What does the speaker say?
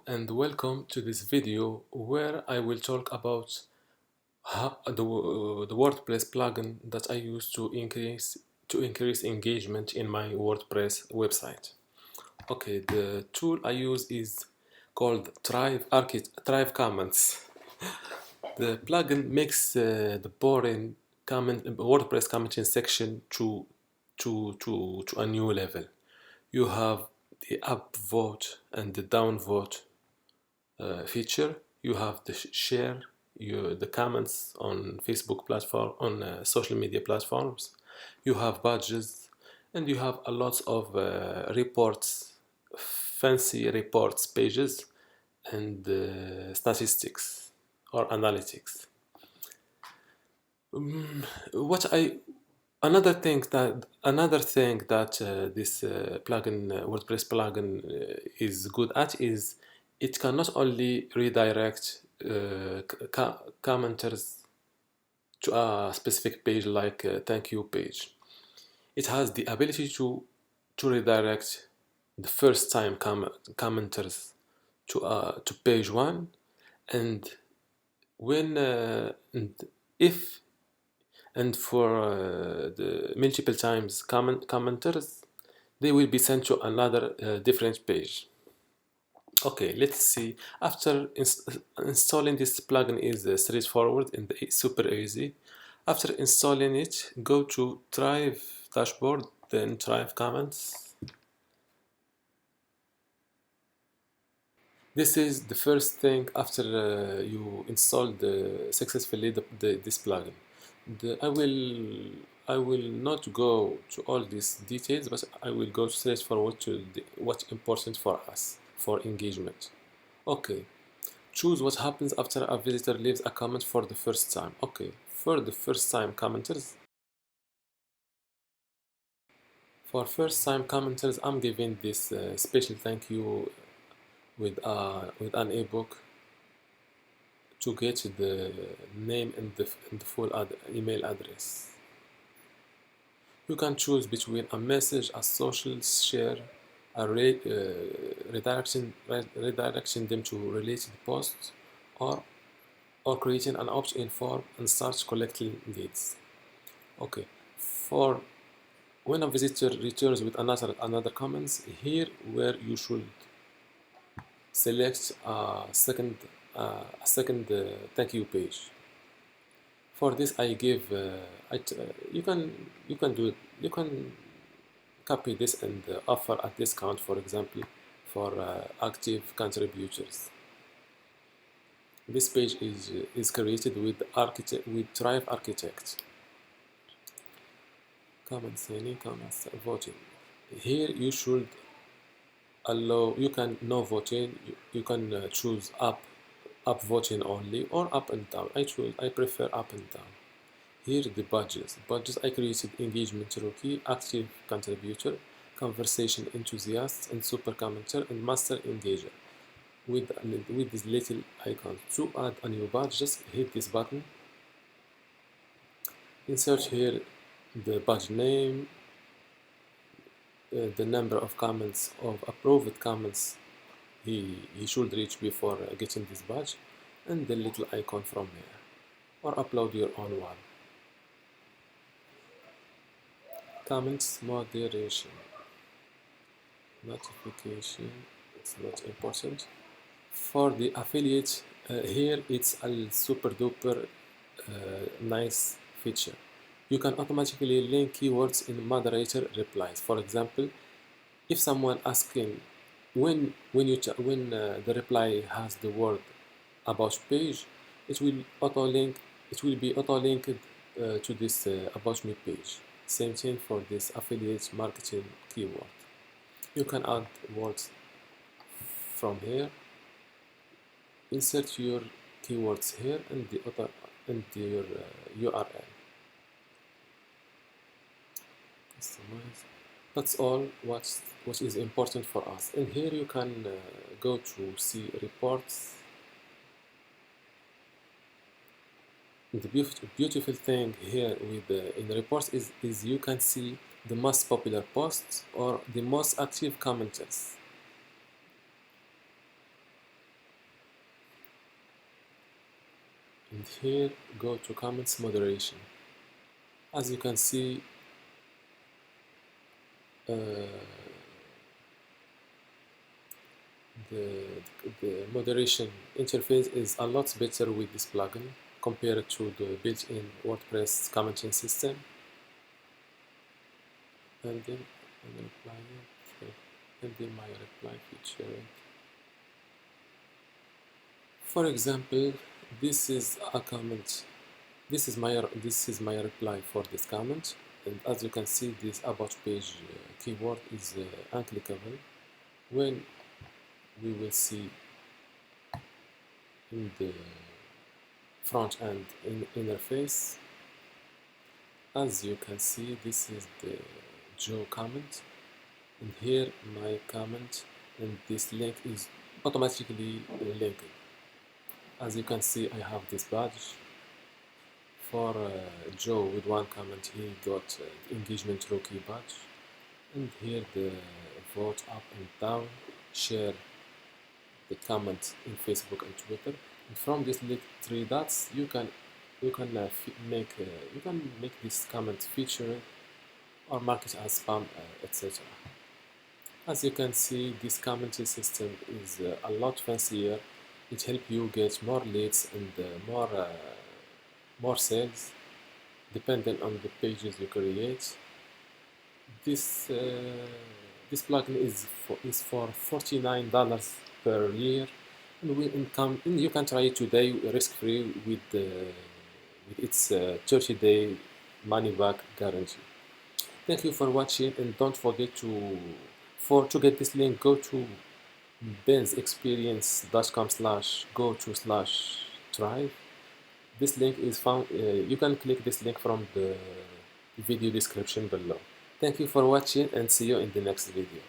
and welcome to this video where I will talk about the WordPress plugin that I use to increase engagement in my WordPress website. Okay, the tool I use is called Thrive Comments. The plugin makes the boring WordPress commenting section to a new level. You have the upvote and the downvote feature. You have the share the comments on Facebook platform, on social media platforms. You have badges, and you have a lot of reports, fancy reports pages, and statistics or analytics. What I Another thing that this WordPress plugin is good at is it can not only redirect commenters to a specific page like a thank you page. It has the ability to redirect the first time commenters to page one, and when and if and for the multiple times commenters, they will be sent to another different page. Okay, let's see. After installing this plugin is straightforward and super easy. After installing it, go to Thrive dashboard, then Thrive comments. This is the first thing after you install successfully this plugin. I will not go to all these details, but I will go straight forward to what's important for us for engagement. Okay, choose what happens after a visitor leaves a comment for the first time. Okay, for the first time commenters, I'm giving this special thank you with an ebook to get the name and the full email address. You can choose between a message, a social share, a redirection them to related posts, or creating an opt-in form and start collecting leads. Okay, for when a visitor returns with another comments, here where you should select a second thank you page. For this, I give you can do it. You can copy this and offer a discount, for example, for active contributors. This page is created with Thrive Architect. Comments, any comments, voting. Here you should allow. You can no voting. You can choose up voting only or up and down. I prefer up and down. Here the badges. Badges I created engagement rookie, active contributor, conversation enthusiast, and super commenter, and master engager. With this little icon. To add a new badge, just hit this button. Insert here the badge name, the number of comments of approved comments he should reach before getting this badge, and the little icon from here, or upload your own one. Comments moderation, notification, it's not important. For the affiliate, here it's a super duper nice feature. You can automatically link keywords in moderator replies. For example, if someone asking when the reply has the word about page, it will be auto linked to this about me page. Same thing for this affiliate marketing keyword. You can add words from here. Insert your keywords here and your URL. Customize. That's all what is important for us. And here you can go to see reports. The beautiful thing here with in reports is you can see the most popular posts or the most active commenters. and here go to comments moderation. As you can see, uh, the, the moderation interface is a lot better with this plugin compared to the built-in WordPress commenting system. And then I'm reply it, and then my reply feature. For example, this is a comment. This is my reply for this comment, and as you can see, this about page keyword is unclickable. When we will see in the front end interface, as you can see, this is the Joe comment, and here my comment, and this link is automatically linked. As you can see, I have this badge for Joe with one comment. He got engagement rookie badge, and here the vote up and down, share the comment in Facebook and Twitter. And from these little three dots, you can make this comment featured or mark it as spam, etc. As you can see, this commenting system is a lot fancier. It helps you get more leads and more sales, depending on the pages you create. This this plugin is for $49 per year, and you can try it today risk-free with its 30-day money-back guarantee. Thank you for watching, and don't forget to get this link, go to bensexperience.com/go/thrive. This link is found, you can click this link from the video description below. Thank you for watching, and see you in the next video.